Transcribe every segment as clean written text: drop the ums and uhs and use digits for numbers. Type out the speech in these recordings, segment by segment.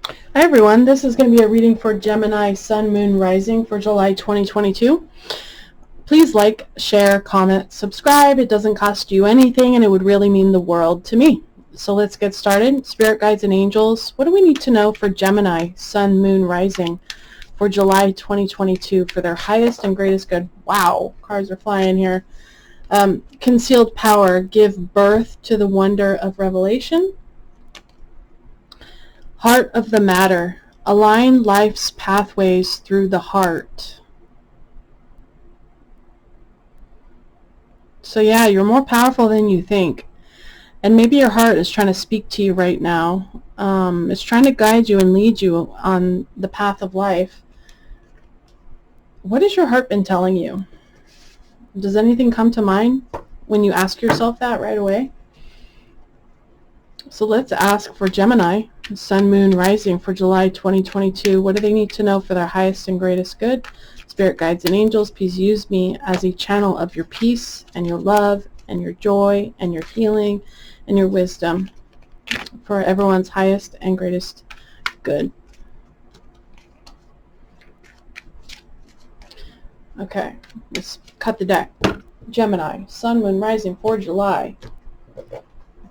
Hi everyone, this is going to be a reading for Gemini Sun, Moon, Rising for July 2022. Please like, share, comment, subscribe. It doesn't cost you anything and it would really mean the world to me. So let's get started. Spirit guides and angels, what do we need to know for Gemini Sun, Moon, Rising for July 2022 for their highest and greatest good? Wow, cards are flying here. Concealed power, give birth to the wonder of revelation. Heart of the matter, align life's pathways through the heart. So yeah, you're more powerful than you think. And maybe your heart is trying to speak to you right now. It's trying to guide you and lead you on the path of life. What has your heart been telling you? Does anything come to mind when you ask yourself that right away? So let's ask for Gemini, Sun, Moon, Rising for July 2022. What do they need to know for their highest and greatest good? Spirit guides and angels, please use me as a channel of your peace and your love and your joy and your healing and your wisdom for everyone's highest and greatest good. Okay, let's cut the deck. Gemini, Sun, Moon, Rising for July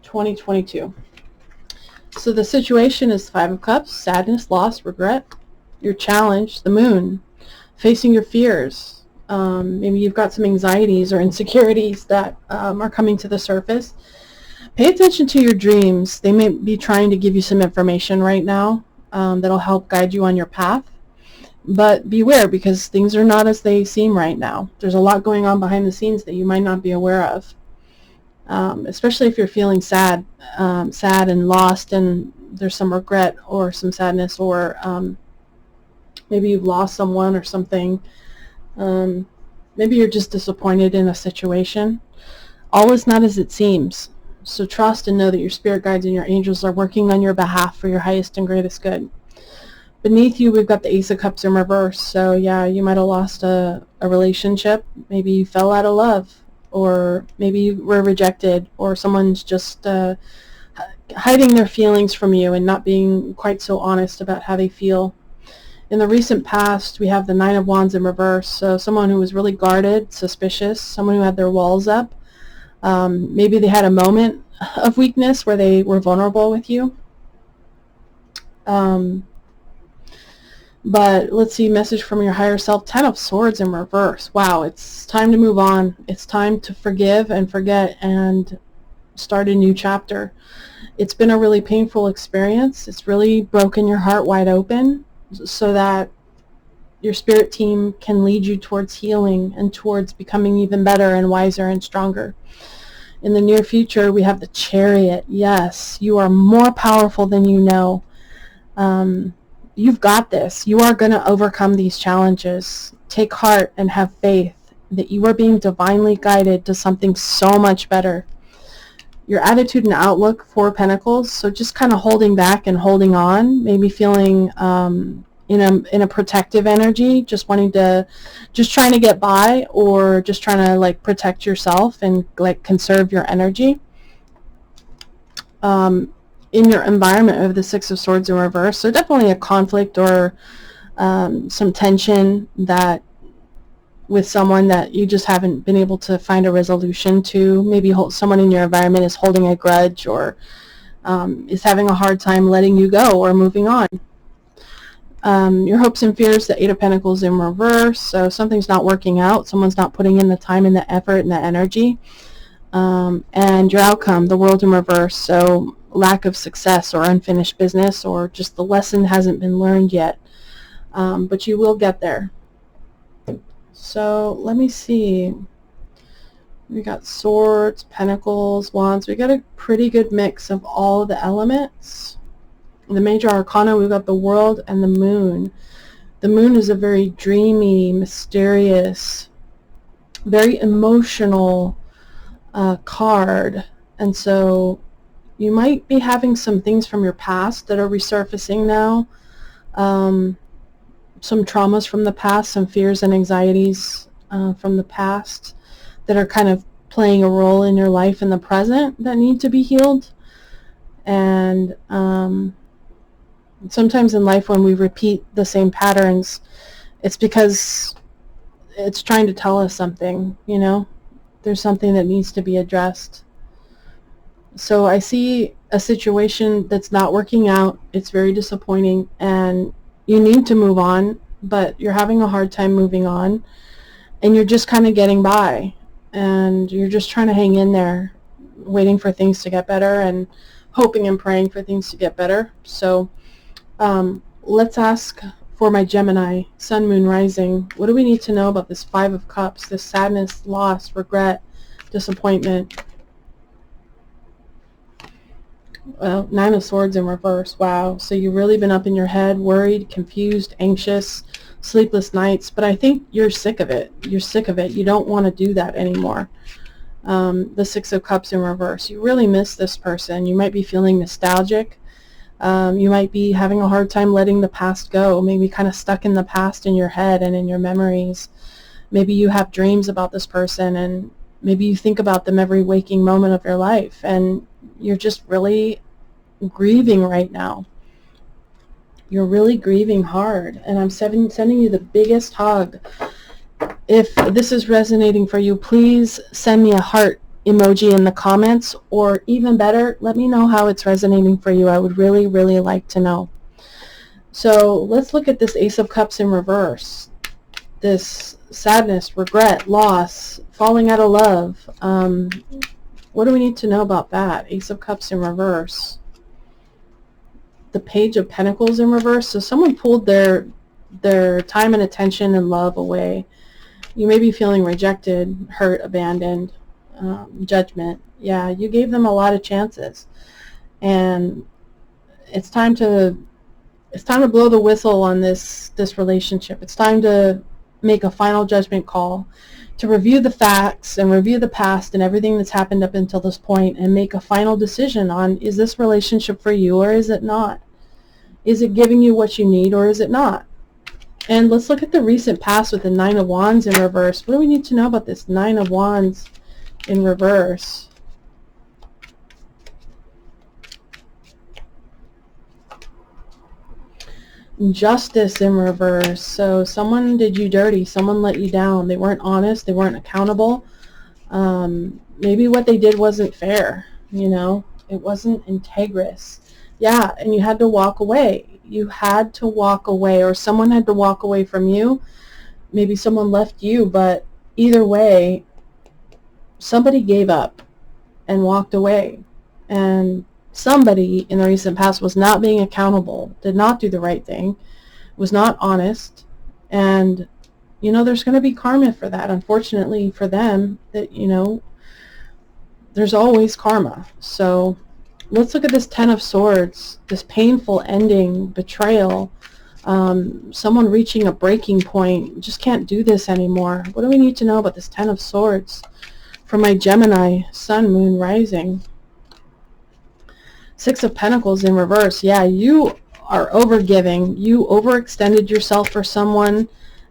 2022. So the situation is Five of Cups, sadness, loss, regret. Your challenge, the Moon, facing your fears. Maybe you've got some anxieties or insecurities that are coming to the surface. Pay attention to your dreams. They may be trying to give you some information right now that'll help guide you on your path. But beware, because things are not as they seem right now. There's a lot going on behind the scenes that you might not be aware of. Especially if you're feeling sad and lost, and there's some regret or some sadness, or maybe you've lost someone or something. Maybe you're just disappointed in a situation. All is not as it seems. So trust and know that your spirit guides and your angels are working on your behalf for your highest and greatest good. Beneath you, we've got the Ace of Cups in reverse. So yeah, you might have lost a relationship. Maybe you fell out of love, or maybe you were rejected, or someone's just hiding their feelings from you and not being quite so honest about how they feel. In the recent past, we have the Nine of Wands in reverse, so someone who was really guarded, suspicious, someone who had their walls up. Maybe they had a moment of weakness where they were vulnerable with you. But let's see, message from your higher self, Ten of Swords in reverse. Wow, it's time to move on. It's time to forgive and forget and start a new chapter. It's been a really painful experience. It's really broken your heart wide open so that your spirit team can lead you towards healing and towards becoming even better and wiser and stronger. In the near future, we have the Chariot. Yes, you are more powerful than you know. You've got this. You are going to overcome these challenges. Take heart and have faith that you are being divinely guided to something so much better. Your attitude and outlook, Four of Pentacles, so just kind of holding back and holding on, maybe feeling in a protective energy, just trying to get by, or just trying to like protect yourself and like conserve your energy. In your environment of the Six of Swords in reverse, so definitely a conflict or some tension that with someone that you just haven't been able to find a resolution to. Maybe someone in your environment is holding a grudge, or is having a hard time letting you go or moving on. Your hopes and fears, the Eight of Pentacles in reverse, so something's not working out, someone's not putting in the time and the effort and the energy. And your outcome, the World in reverse, so lack of success or unfinished business, or just the lesson hasn't been learned yet, but you will get there. So let me see. We got Swords, Pentacles, Wands. We got a pretty good mix of all the elements. The major arcana, we've got the World and the Moon. The Moon is a very dreamy, mysterious, very emotional card, and so you might be having some things from your past that are resurfacing now, some traumas from the past, some fears and anxieties from the past that are kind of playing a role in your life in the present that need to be healed. And Sometimes in life when we repeat the same patterns, it's because it's trying to tell us something, you know? There's something that needs to be addressed. So I see a situation that's not working out. It's very disappointing, and you need to move on, but you're having a hard time moving on, and you're just kind of getting by, and you're just trying to hang in there, waiting for things to get better and hoping and praying for things to get better. So let's ask for my Gemini, Sun, Moon, Rising. What do we need to know about this Five of Cups, this sadness, loss, regret, disappointment? Well, Nine of Swords in reverse. Wow. So you've really been up in your head, worried, confused, anxious, sleepless nights. But I think you're sick of it. You're sick of it. You don't want to do that anymore. The Six of Cups in reverse. You really miss this person. You might be feeling nostalgic. You might be having a hard time letting the past go, maybe kind of stuck in the past in your head and in your memories. Maybe you have dreams about this person, and maybe you think about them every waking moment of your life, and you're just really grieving right now. You're really grieving hard, and I'm sending you the biggest hug. If this is resonating for you, please send me a heart emoji in the comments, or even better, let me know how it's resonating for you. I would really, really like to know. So let's look at this Ace of Cups in reverse. This sadness, regret, loss, falling out of love. What do we need to know about that? Ace of Cups in reverse. The Page of Pentacles in reverse. So someone pulled their time and attention and love away. You may be feeling rejected, hurt, abandoned, judgment. Yeah, you gave them a lot of chances, and it's time to blow the whistle on this relationship. It's time to make a final judgment call, to review the facts and review the past and everything that's happened up until this point, and make a final decision on, is this relationship for you or is it not? Is it giving you what you need or is it not? And let's look at the recent past with the Nine of Wands in reverse. What do we need to know about this Nine of Wands in reverse? Justice in reverse. So someone did you dirty. Someone let you down. They weren't honest. They weren't accountable. Maybe what they did wasn't fair. You know, it wasn't integrous. Yeah, and you had to walk away. You had to walk away, or someone had to walk away from you. Maybe someone left you, but either way, somebody gave up and walked away. And somebody in the recent past was not being accountable, did not do the right thing, was not honest. And, you know, there's going to be karma for that. Unfortunately for them, that, you know, there's always karma. So let's look at this Ten of Swords, this painful ending, betrayal, someone reaching a breaking point, just can't do this anymore. What do we need to know about this Ten of Swords for my Gemini, Sun, Moon, Rising? Six of Pentacles in reverse. Yeah, you are overgiving. You overextended yourself for someone,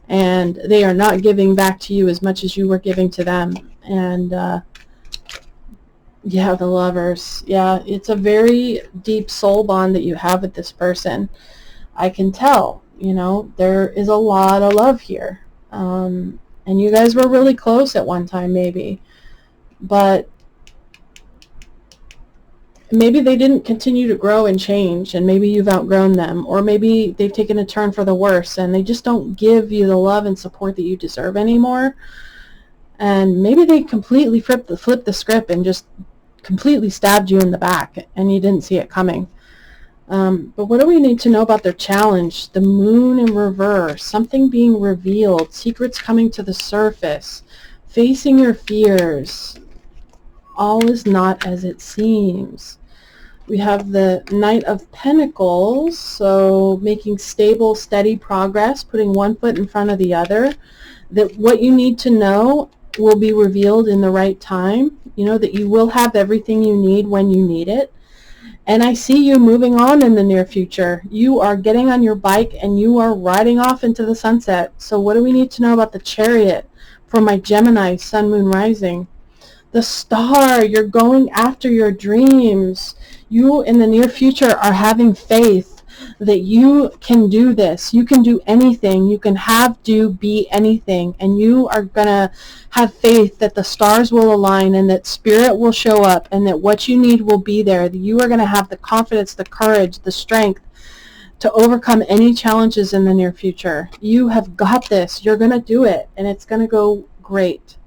and they are not giving back to you as much as you were giving to them. And yeah, the Lovers. Yeah, it's a very deep soul bond that you have with this person. I can tell, you know, there is a lot of love here. And you guys were really close at one time, maybe. But maybe they didn't continue to grow and change, and maybe you've outgrown them, or maybe they've taken a turn for the worse, and they just don't give you the love and support that you deserve anymore. And maybe they completely flipped the script and just completely stabbed you in the back, and you didn't see it coming. But what do we need to know about their challenge? The Moon in reverse, something being revealed, secrets coming to the surface, facing your fears. All is not as it seems. We have the Knight of Pentacles, so making stable, steady progress, putting one foot in front of the other. That what you need to know will be revealed in the right time. You know, that you will have everything you need when you need it. And I see you moving on in the near future. You are getting on your bike and you are riding off into the sunset. So what do we need to know about the Chariot for my Gemini, Sun, Moon, Rising? The Star, you're going after your dreams. You in the near future are having faith that you can do this. You can do anything. You can be anything. And you are going to have faith that the stars will align and that spirit will show up and that what you need will be there. That you are going to have the confidence, the courage, the strength to overcome any challenges in the near future. You have got this. You're going to do it. And it's going to go great.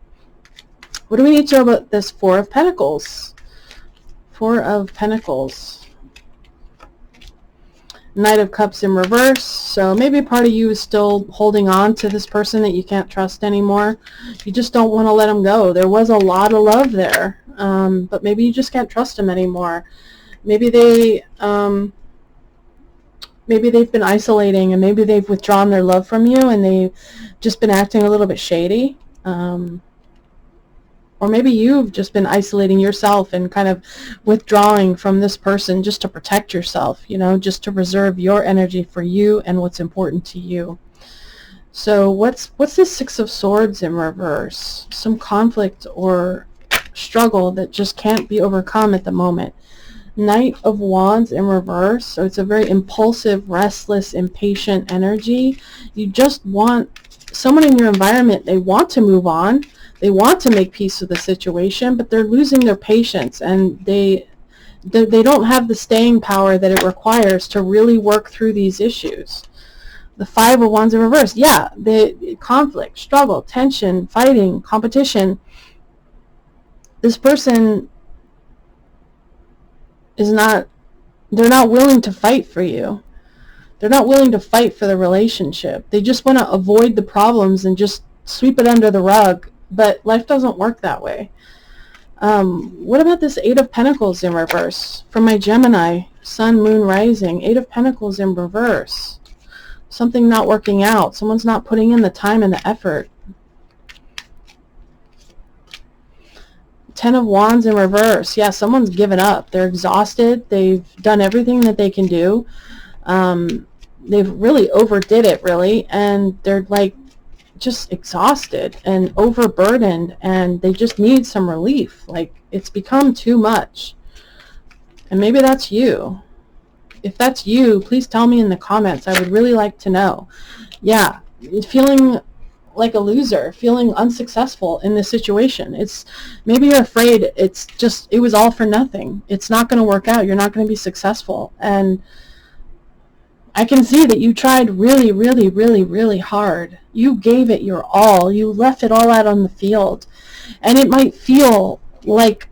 What do we need to know about this Four of Pentacles? Four of Pentacles. Knight of Cups in reverse. So maybe part of you is still holding on to this person that you can't trust anymore. You just don't want to let them go. There was a lot of love there, but maybe you just can't trust them anymore. Maybe they've been isolating, and maybe they've withdrawn their love from you, and they've just been acting a little bit shady. Or maybe you've just been isolating yourself and kind of withdrawing from this person just to protect yourself, you know, just to reserve your energy for you and what's important to you. So what's this Six of Swords in reverse? Some conflict or struggle that just can't be overcome at the moment. Knight of Wands in reverse. So it's a very impulsive, restless, impatient energy. You just want someone in your environment, they want to move on. They want to make peace with the situation, but they're losing their patience, and they don't have the staying power that it requires to really work through these issues. The Five of Wands in reverse. Yeah, the conflict, struggle, tension, fighting, competition. This person is not, they're not willing to fight for you. They're not willing to fight for the relationship. They just want to avoid the problems and just sweep it under the rug. But life doesn't work that way. What about this Eight of Pentacles in reverse? From my Gemini, Sun, Moon, Rising. Eight of Pentacles in reverse. Something not working out. Someone's not putting in the time and the effort. Ten of Wands in reverse. Yeah, someone's given up. They're exhausted. They've done everything that they can do. They've really overdid it, really. And they're like, just exhausted and overburdened, and they just need some relief. Like, it's become too much. And maybe that's you. If that's you, please tell me in the comments. I would really like to know. Yeah, feeling like a loser, feeling unsuccessful in this situation. It's maybe you're afraid it was all for nothing. It's not going to work out. You're not going to be successful. And I can see that you tried really, really, really, really hard. You gave it your all. You left it all out on the field. And it might feel like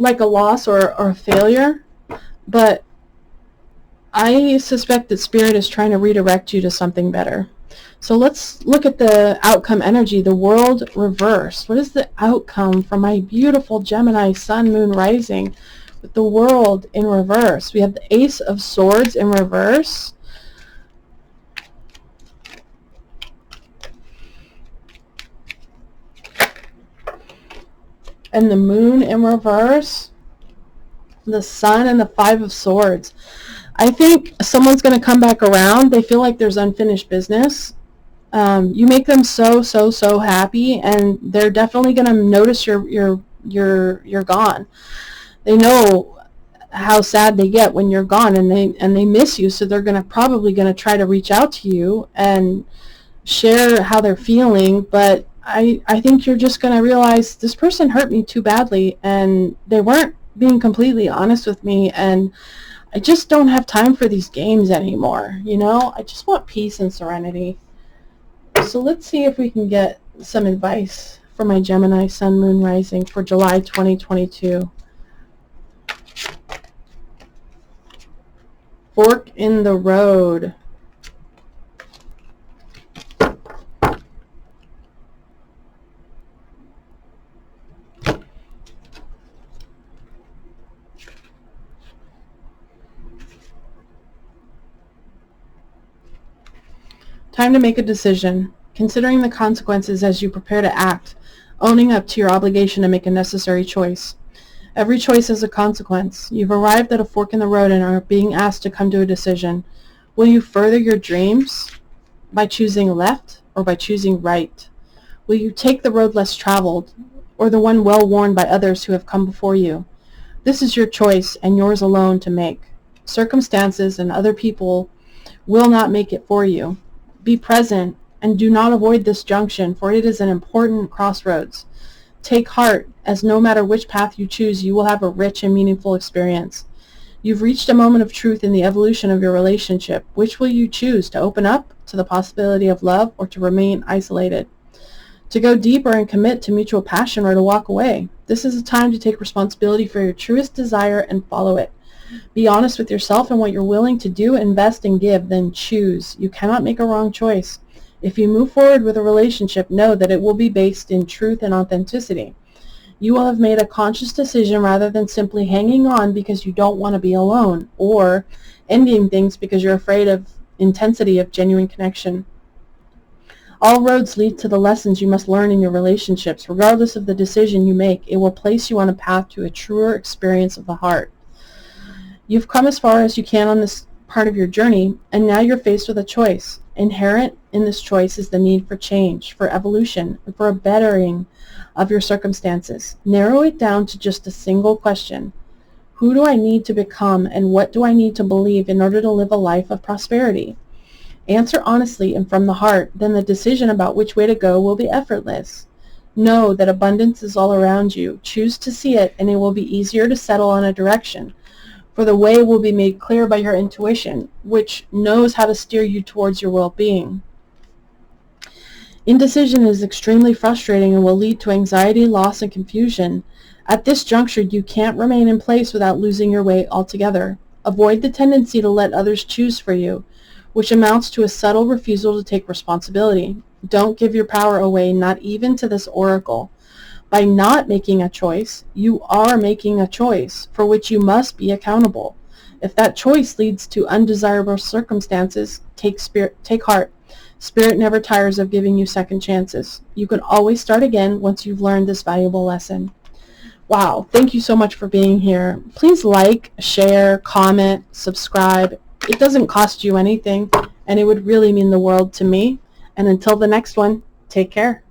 a loss or a failure, but I suspect that Spirit is trying to redirect you to something better. So let's look at the outcome energy, the World reversed. What is the outcome for my beautiful Gemini, Sun, Moon, Rising? With the World in reverse, we have the Ace of Swords in reverse. And the Moon in reverse. The Sun and the Five of Swords. I think someone's going to come back around. They feel like there's unfinished business. You make them so happy, and they're definitely going to notice you're gone. They know how sad they get when you're gone, and they miss you, so they're probably going to try to reach out to you and share how they're feeling. But I think you're just going to realize this person hurt me too badly, and they weren't being completely honest with me, and I just don't have time for these games anymore. You know, I just want peace and serenity. So let's see if we can get some advice for my Gemini, Sun, Moon, Rising for July 2022. Fork in the road. Time to make a decision, considering the consequences as you prepare to act, owning up to your obligation to make a necessary choice. Every choice has a consequence. You've arrived at a fork in the road and are being asked to come to a decision. Will you further your dreams by choosing left or by choosing right? Will you take the road less traveled or the one well worn by others who have come before you? This is your choice and yours alone to make. Circumstances and other people will not make it for you. Be present and do not avoid this junction, for it is an important crossroads. Take heart, as no matter which path you choose, you will have a rich and meaningful experience. You've reached a moment of truth in the evolution of your relationship. Which will you choose, to open up to the possibility of love or to remain isolated? To go deeper and commit to mutual passion or to walk away? This is a time to take responsibility for your truest desire and follow it. Be honest with yourself and what you're willing to do, invest, and give, then choose. You cannot make a wrong choice. If you move forward with a relationship, know that it will be based in truth and authenticity. You will have made a conscious decision rather than simply hanging on because you don't want to be alone, or ending things because you're afraid of intensity of genuine connection. All roads lead to the lessons you must learn in your relationships. Regardless of the decision you make, it will place you on a path to a truer experience of the heart. You've come as far as you can on this part of your journey, and now you're faced with a choice. Inherent in this choice is the need for change, for evolution, and for a bettering of your circumstances. Narrow it down to just a single question. Who do I need to become, and what do I need to believe in order to live a life of prosperity? Answer honestly and from the heart, then the decision about which way to go will be effortless. Know that abundance is all around you. Choose to see it, and it will be easier to settle on a direction. For the way will be made clear by your intuition, which knows how to steer you towards your well-being. Indecision is extremely frustrating and will lead to anxiety, loss, and confusion. At this juncture, you can't remain in place without losing your way altogether. Avoid the tendency to let others choose for you, which amounts to a subtle refusal to take responsibility. Don't give your power away, not even to this oracle. By not making a choice, you are making a choice for which you must be accountable. If that choice leads to undesirable circumstances, take heart. Spirit never tires of giving you second chances. You can always start again once you've learned this valuable lesson. Wow, thank you so much for being here. Please like, share, comment, subscribe. It doesn't cost you anything, and it would really mean the world to me. And until the next one, take care.